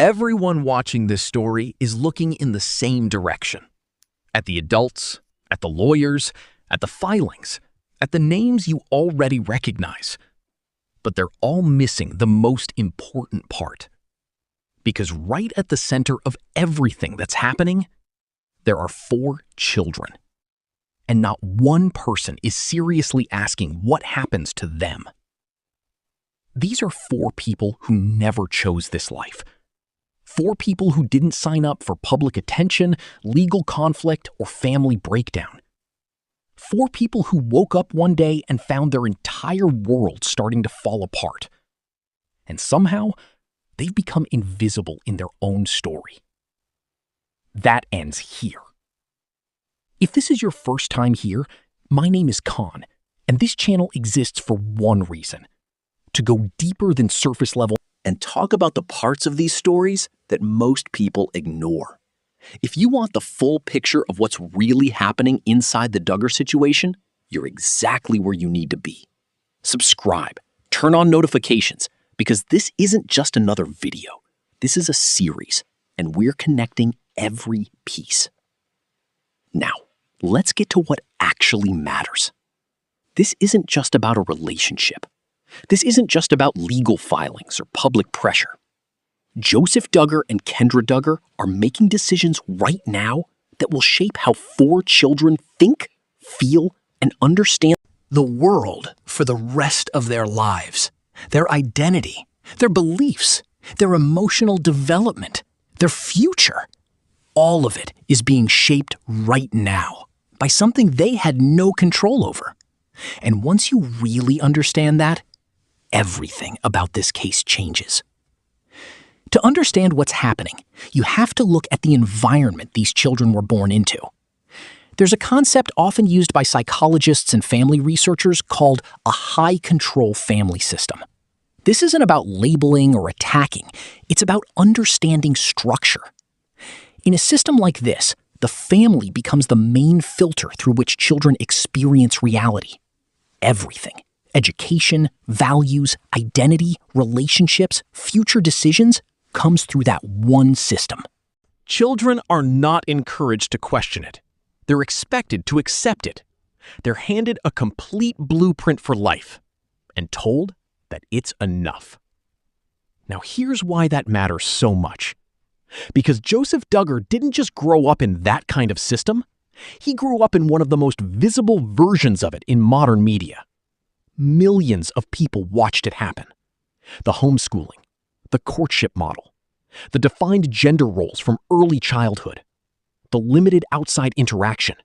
Everyone watching this story is looking in the same direction. At the adults, at the lawyers, at the filings, at the names you already recognize. But they're all missing the most important part. Because right at the center of everything that's happening, there are 4 children. And not one person is seriously asking what happens to them. These are 4 people who never chose this life. 4 people who didn't sign up for public attention, legal conflict, or family breakdown. 4 people who woke up one day and found their entire world starting to fall apart. And somehow, they've become invisible in their own story. That ends here. If this is your first time here, my name is Khan, and this channel exists for one reason: to go deeper than surface level and talk about the parts of these stories that most people ignore. If you want the full picture of what's really happening inside the Duggar situation, you're exactly where you need to be. Subscribe, turn on notifications, because this isn't just another video. This is a series, and we're connecting every piece. Now, let's get to what actually matters. This isn't just about a relationship. This isn't just about legal filings or public pressure. Joseph Duggar and Kendra Duggar are making decisions right now that will shape how 4 children think, feel, and understand the world for the rest of their lives, their identity, their beliefs, their emotional development, their future. All of it is being shaped right now by something they had no control over. And once you really understand that, everything about this case changes. To understand what's happening, you have to look at the environment these children were born into. There's a concept often used by psychologists and family researchers called a high-control family system. This isn't about labeling or attacking. It's about understanding structure. In a system like this, the family becomes the main filter through which children experience reality. Everything. Education, values, identity, relationships, future decisions comes through that one system. Children are not encouraged to question it. They're expected to accept it. They're handed a complete blueprint for life and told that it's enough. Now here's why that matters so much. Because Joseph Duggar didn't just grow up in that kind of system. He grew up in one of the most visible versions of it in modern media. Millions of people watched it happen. The homeschooling, the courtship model, the defined gender roles from early childhood, the limited outside interaction,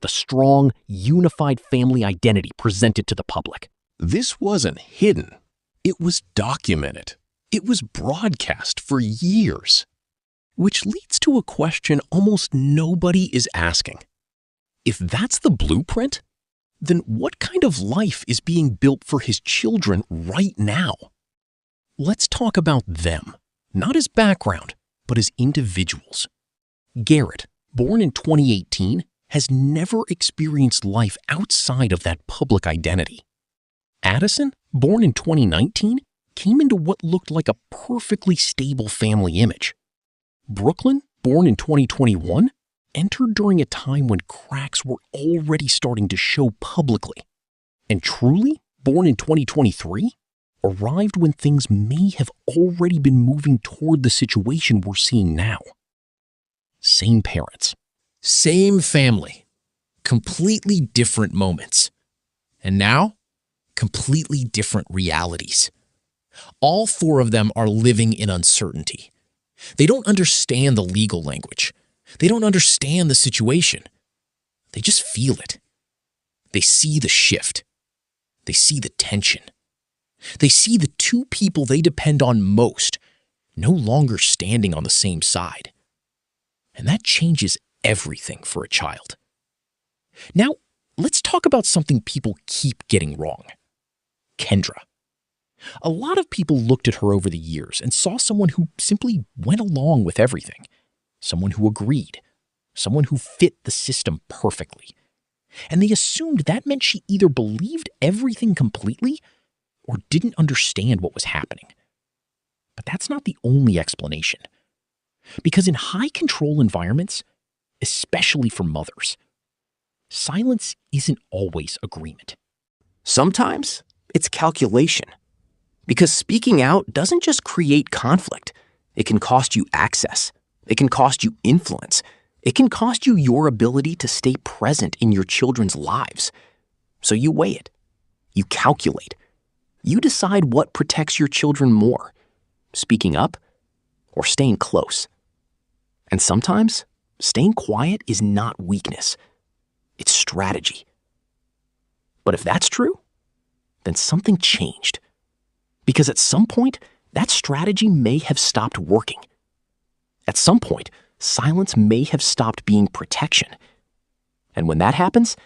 the strong, unified family identity presented to the public. This wasn't hidden. It was documented. It was broadcast for years. Which leads to a question almost nobody is asking. If that's the blueprint, then what kind of life is being built for his children right now? Let's talk about them, not as background, but as individuals. Garrett, born in 2018, has never experienced life outside of that public identity. Addison, born in 2019, came into what looked like a perfectly stable family image. Brooklyn, born in 2021, entered during a time when cracks were already starting to show publicly. And Truly, born in 2023, arrived when things may have already been moving toward the situation we're seeing now. Same parents. Same family. Completely different moments. And now, completely different realities. All 4 of them are living in uncertainty. They don't understand the legal language. They don't understand the situation. They just feel it. They see the shift. They see the tension. They see the 2 people they depend on most no longer standing on the same side. And that changes everything for a child. Now, let's talk about something people keep getting wrong. Kendra. A lot of people looked at her over the years and saw someone who simply went along with everything. Someone who agreed. Someone who fit the system perfectly. And they assumed that meant she either believed everything completely or didn't understand what was happening. But that's not the only explanation. Because in high-control environments, especially for mothers, silence isn't always agreement. Sometimes it's calculation. Because speaking out doesn't just create conflict. It can cost you access. It can cost you influence. It can cost you your ability to stay present in your children's lives. So you weigh it. You calculate. You decide what protects your children more, speaking up or staying close. And sometimes staying quiet is not weakness. It's strategy. But if that's true, then something changed. Because at some point, that strategy may have stopped working. At some point, silence may have stopped being protection. And when that happens,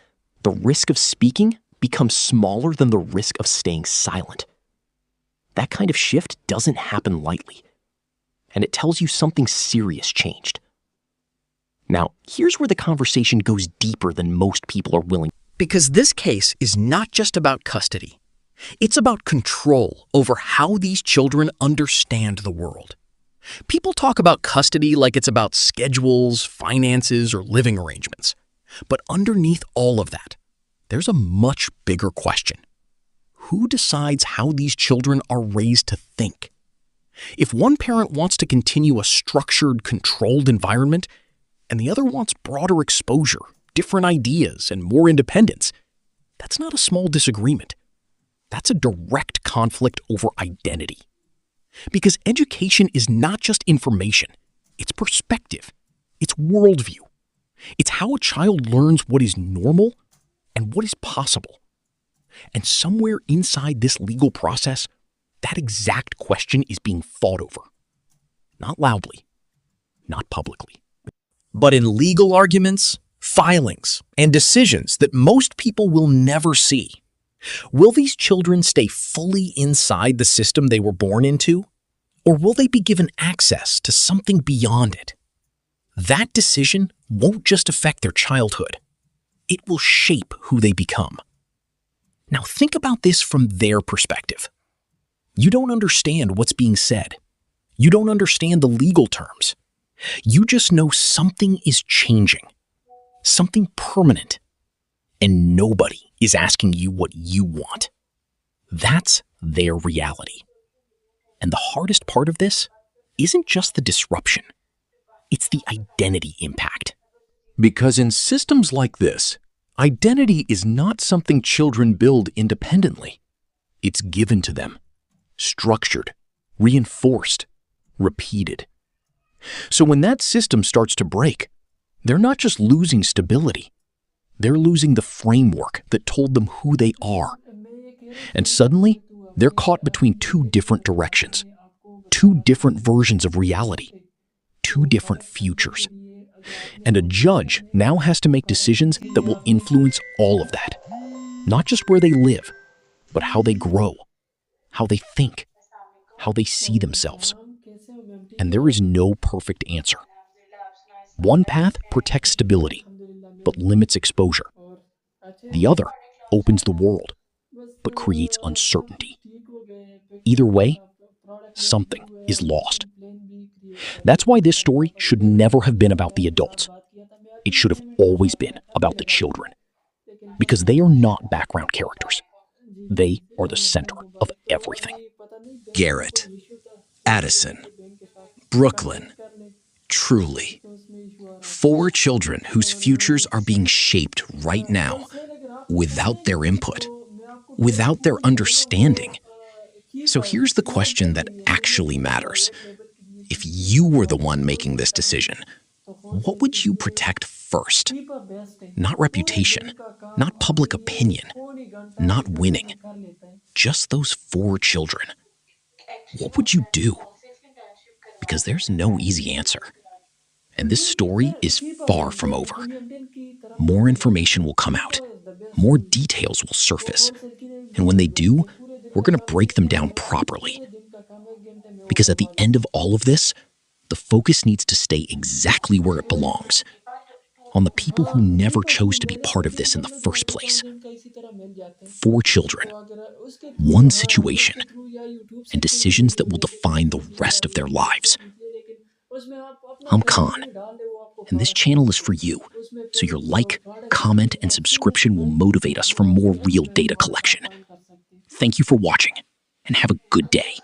the risk of speaking becomes smaller than the risk of staying silent. That kind of shift doesn't happen lightly. And it tells you something serious changed. Now, here's where the conversation goes deeper than most people are willing. Because this case is not just about custody. It's about control over how these children understand the world. People talk about custody like it's about schedules, finances, or living arrangements. But underneath all of that, there's a much bigger question. Who decides how these children are raised to think? If one parent wants to continue a structured, controlled environment, and the other wants broader exposure, different ideas, and more independence, that's not a small disagreement. That's a direct conflict over identity. Because education is not just information, it's perspective, it's worldview. It's how a child learns what is normal and what is possible. And somewhere inside this legal process, that exact question is being fought over. Not loudly, not publicly, but in legal arguments, filings, and decisions that most people will never see. Will these children stay fully inside the system they were born into, or will they be given access to something beyond it? That decision won't just affect their childhood. It will shape who they become. Now think about this from their perspective. You don't understand what's being said. You don't understand the legal terms. You just know something is changing, something permanent, and nobody is asking you what you want. That's their reality. And the hardest part of this isn't just the disruption. It's the identity impact. Because in systems like this, identity is not something children build independently. It's given to them, structured, reinforced, repeated. So when that system starts to break, they're not just losing stability. They're losing the framework that told them who they are. And suddenly, they're caught between two different directions, two different versions of reality, two different futures. And a judge now has to make decisions that will influence all of that. Not just where they live, but how they grow, how they think, how they see themselves. And there is no perfect answer. One path protects stability, but limits exposure. The other opens the world, but creates uncertainty. Either way, something is lost. That's why this story should never have been about the adults. It should have always been about the children. Because they are not background characters. They are the center of everything. Garrett, Addison, Brooklyn, truly. 4 children whose futures are being shaped right now without their input, without their understanding. So here's the question that actually matters. If you were the one making this decision, what would you protect first? Not reputation, not public opinion, not winning. Just those 4 children. What would you do? Because there's no easy answer. And this story is far from over. More information will come out. More details will surface. And when they do, we're going to break them down properly. Because at the end of all of this, the focus needs to stay exactly where it belongs. on the people who never chose to be part of this in the first place. 4 children, 1 situation, and decisions that will define the rest of their lives. I'm Khan, and this channel is for you, so your like, comment, and subscription will motivate us for more real data collection. Thank you for watching, and have a good day.